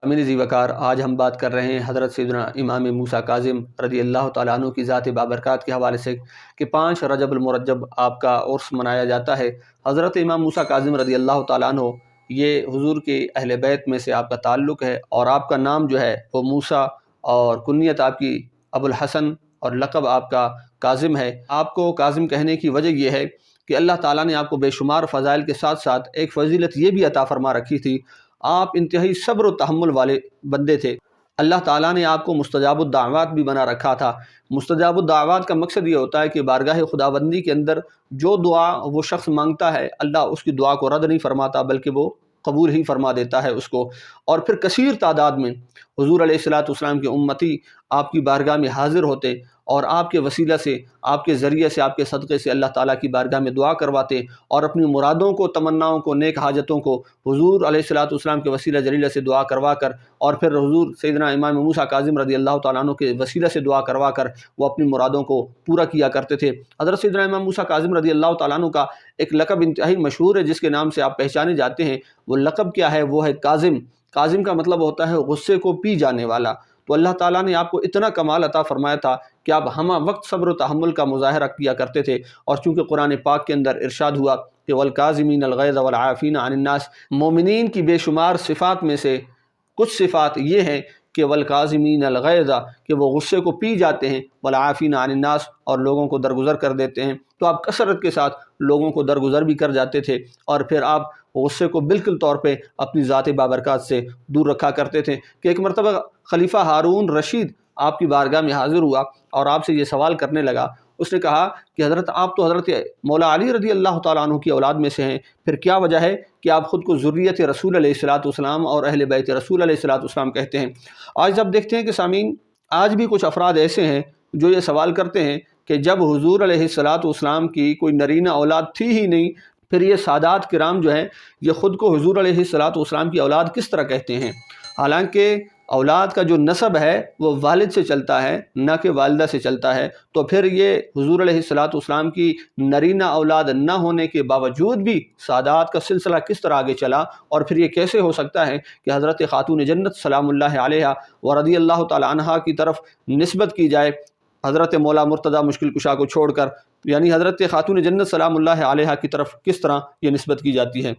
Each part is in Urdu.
امین ذی وقار، آج ہم بات کر رہے ہیں حضرت سیدنا امام موسیٰ کاظم رضی اللہ تعالیٰ عنہ کی ذات بابرکات کے حوالے سے کہ 5 رجب المرجب آپ کا عرس منایا جاتا ہے۔ حضرت امام موسیٰ کاظم رضی اللہ تعالیٰ عنہ یہ حضور کے اہل بیت میں سے آپ کا تعلق ہے، اور آپ کا نام جو ہے وہ موسیٰ، اور کنیت آپ کی ابو الحسن، اور لقب آپ کا کاظم ہے۔ آپ کو کاظم کہنے کی وجہ یہ ہے کہ اللہ تعالیٰ نے آپ کو بے شمار فضائل کے ساتھ ساتھ ایک فضیلت یہ بھی عطا فرما رکھی تھی، آپ انتہائی صبر و تحمل والے بندے تھے۔ اللہ تعالیٰ نے آپ کو مستجاب الدعوات بھی بنا رکھا تھا۔ مستجاب الدعوات کا مقصد یہ ہوتا ہے کہ بارگاہ خداوندی کے اندر جو دعا وہ شخص مانگتا ہے، اللہ اس کی دعا کو رد نہیں فرماتا بلکہ وہ قبول ہی فرما دیتا ہے اس کو۔ اور پھر کثیر تعداد میں حضور علیہ الصلوۃ والسلام کے امتی آپ کی بارگاہ میں حاضر ہوتے، اور آپ کے وسیلہ سے، آپ کے ذریعے سے، آپ کے صدقے سے اللہ تعالیٰ کی بارگاہ میں دعا کرواتے، اور اپنی مرادوں کو، تمناؤں کو، نیک حاجتوں کو حضور علیہ الصلوۃ والسلام کے وسیلہ جلیلہ سے دعا کروا کر، اور پھر حضور سیدنا امام موسیٰ کاظم رضی اللہ تعالیٰ عنہ کے وسیلہ سے دعا کروا کر وہ اپنی مرادوں کو پورا کیا کرتے تھے۔ حضرت سیدنا امام موسیٰ کاظم رضی اللہ تعالیٰ عنہ کا ایک لقب انتہائی مشہور ہے جس کے نام سے آپ پہچانے جاتے ہیں۔ وہ لقب کیا ہے؟ وہ ہے کاظم۔ کاظم کا مطلب ہوتا ہے غصے کو پی جانے والا۔ تو اللہ تعالیٰ نے آپ کو اتنا کمال عطا فرمایا تھا کہ آپ ہمہ وقت صبر و تحمل کا مظاہرہ کیا کرتے تھے، اور چونکہ قرآن پاک کے اندر ارشاد ہوا کہ والکاظمین الغیظ والعافین عن الناس، مومنین کی بے شمار صفات میں سے کچھ صفات یہ ہیں کہ والکاظمین الغیظ، کہ وہ غصے کو پی جاتے ہیں، والعافین عن الناس، اور لوگوں کو درگزر کر دیتے ہیں۔ تو آپ کثرت کے ساتھ لوگوں کو درگزر بھی کر جاتے تھے، اور پھر آپ غصے کو بالکل طور پہ اپنی ذات بابرکات سے دور رکھا کرتے تھے۔ کہ ایک مرتبہ خلیفہ ہارون رشید آپ کی بارگاہ میں حاضر ہوا اور آپ سے یہ سوال کرنے لگا۔ اس نے کہا کہ حضرت آپ تو حضرت مولا علی رضی اللہ تعالیٰ عنہ کی اولاد میں سے ہیں، پھر کیا وجہ ہے کہ آپ خود کو ذریت رسول علیہ الصلوۃ والسلام اور اہل بیت رسول علیہ الصلوۃ والسلام کہتے ہیں؟ آج جب دیکھتے ہیں کہ سامعین، آج بھی کچھ افراد ایسے ہیں جو یہ سوال کرتے ہیں کہ جب حضور علیہ الصلوۃ والسلام کی کوئی نرینہ اولاد تھی ہی نہیں، پھر یہ سادات کرام جو ہیں یہ خود کو حضور علیہ الصلوۃ والسلام کی اولاد کس طرح کہتے ہیں؟ حالانکہ اولاد کا جو نسب ہے وہ والد سے چلتا ہے، نہ کہ والدہ سے چلتا ہے۔ تو پھر یہ حضور علیہ الصلوۃ والسلام کی نرینہ اولاد نہ ہونے کے باوجود بھی سادات کا سلسلہ کس طرح آگے چلا، اور پھر یہ کیسے ہو سکتا ہے کہ حضرت خاتون جنت سلام اللہ علیہا و رضی اللہ تعالی عنہا کی طرف نسبت کی جائے، حضرت مولا مرتضیٰ مشکل کشا کو چھوڑ کر، یعنی حضرت خاتون جنت سلام اللہ علیہا کی طرف کس طرح یہ نسبت کی جاتی ہے؟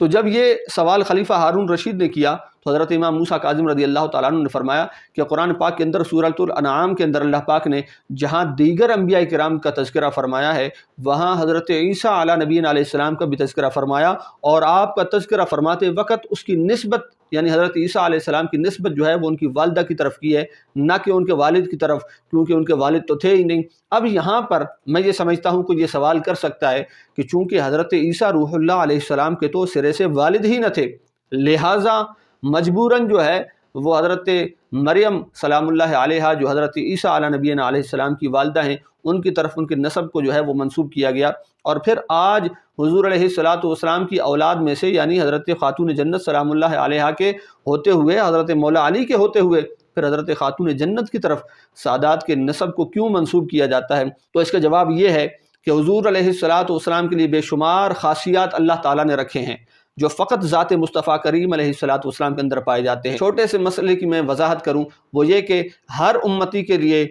تو جب یہ سوال خلیفہ ہارون رشید نے کیا تو حضرت امام موسیٰ کاظم رضی اللہ تعالیٰ عنہ نے فرمایا کہ قرآن پاک کے اندر سورۃ الانعام کے اندر اللہ پاک نے جہاں دیگر انبیاء کرام کا تذکرہ فرمایا ہے، وہاں حضرت عیسیٰ علیہ نبینا علیہ السلام کا بھی تذکرہ فرمایا، اور آپ کا تذکرہ فرماتے وقت اس کی نسبت، یعنی حضرت عیسیٰ علیہ السلام کی نسبت جو ہے وہ ان کی والدہ کی طرف کی ہے، نہ کہ ان کے والد کی طرف، کیونکہ ان کے والد تو تھے ہی نہیں۔ اب یہاں پر میں یہ سمجھتا ہوں کہ یہ سوال کر سکتا ہے کہ چونکہ حضرت عیسیٰ روح اللہ علیہ السلام کے تو سرے سے والد ہی نہ تھے، لہٰذا مجبوراً جو ہے وہ حضرت مریم سلام اللہ علیہا جو حضرت عیسیٰ علیہ نبینا علیہ السلام کی والدہ ہیں، ان کی طرف ان کے نسب کو جو ہے وہ منسوب کیا گیا۔ اور پھر آج حضور علیہ الصلوۃ والسلام کی اولاد میں سے، یعنی حضرت خاتون جنت سلام اللہ علیہا کے ہوتے ہوئے، حضرت مولا علی کے ہوتے ہوئے، پھر حضرت خاتون جنت کی طرف سادات کے نسب کو کیوں منسوب کیا جاتا ہے؟ تو اس کا جواب یہ ہے کہ حضور علیہ الصلوۃ والسلام کے لیے بے شمار خاصیات اللہ تعالیٰ نے رکھے ہیں جو فقط ذات مصطفیٰ کریم علیہ الصلوۃ والسلام کے اندر پائے جاتے ہیں۔ چھوٹے سے مسئلے کی میں وضاحت کروں، وہ یہ کہ ہر امتی کے لیے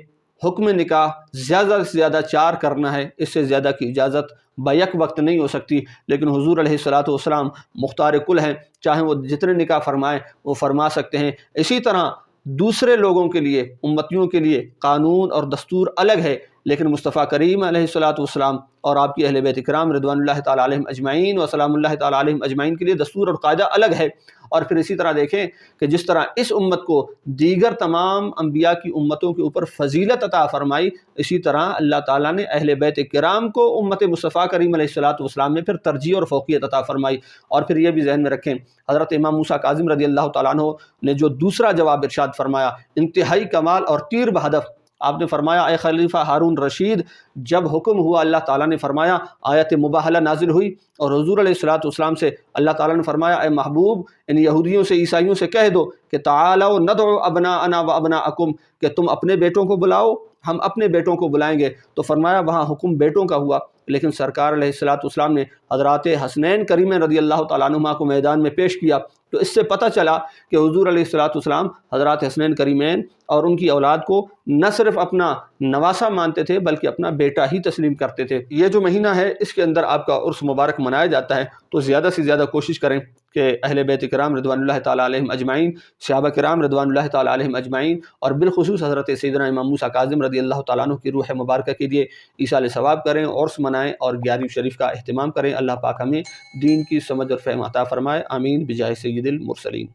حکم نکاح زیادہ سے زیادہ 4 کرنا ہے، اس سے زیادہ کی اجازت بیک وقت نہیں ہو سکتی، لیکن حضور علیہ الصلوۃ والسلام مختار کل ہیں، چاہے وہ جتنے نکاح فرمائیں وہ فرما سکتے ہیں۔ اسی طرح دوسرے لوگوں کے لیے، امتیوں کے لیے قانون اور دستور الگ ہے، لیکن مصطفیٰ کریم علیہ الصلوۃ والسلام اور آپ کی اہل بیت کرام رضوان اللہ تعالیٰ علیہم اجمعین و سلام اللہ تعالیٰ علیہم اجمعین کے لیے دستور اور قاعدہ الگ ہے۔ اور پھر اسی طرح دیکھیں کہ جس طرح اس امت کو دیگر تمام انبیاء کی امتوں کے اوپر فضیلت عطا فرمائی، اسی طرح اللہ تعالیٰ نے اہل بیت کرام کو امت مصطفیٰ کریم علیہ الصلوۃ والسلام میں پھر ترجیح اور فوقیت عطا فرمائی۔ اور پھر یہ بھی ذہن میں رکھیں، حضرت امام موسیٰ کاظم رضی اللہ تعالیٰ عنہ نے جو دوسرا جواب ارشاد فرمایا، انتہائی کمال اور تیر بہدف، آپ نے فرمایا اے خلیفہ ہارون رشید، جب حکم ہوا اللہ تعالیٰ نے فرمایا، آیت مباہلہ نازل ہوئی، اور حضور علیہ الصلوۃ والسلام سے اللہ تعالیٰ نے فرمایا اے محبوب ان یہودیوں سے، عیسائیوں سے کہہ دو کہ تعالوا ندعو ابناءنا و ابناءکم، کہ تم اپنے بیٹوں کو بلاؤ، ہم اپنے بیٹوں کو بلائیں گے۔ تو فرمایا وہاں حکم بیٹوں کا ہوا، لیکن سرکار علیہ الصلوۃ والسلام نے حضرات حسنین کریمین رضی اللہ تعالیٰ عنہما کو میدان میں پیش کیا، تو اس سے پتہ چلا کہ حضور علیہ الصلوۃ والسلام حضرات حسنین کریمین اور ان کی اولاد کو نہ صرف اپنا نواسا مانتے تھے بلکہ اپنا بیٹا ہی تسلیم کرتے تھے۔ یہ جو مہینہ ہے اس کے اندر آپ کا عرس مبارک منایا جاتا ہے، تو زیادہ سے زیادہ کوشش کریں کہ اہل بیت کرام رضوان اللہ تعالیٰ علیہم اجمعین، صحابہ کرام رضوان اللہ تعالیٰ علیہم اجمعین، اور بالخصوص حضرت سیدنا امام موسیٰ کاظم رضی اللہ تعالیٰ عنہ کی روح مبارکہ کے لیے ایصال ثواب کریں، عرس منائیں اور 11ویں شریف کا اہتمام کریں۔ اللہ پاک ہمیں دین کی سمجھ اور فہم عطا فرمائے، آمین بجاہ سید المرسلین۔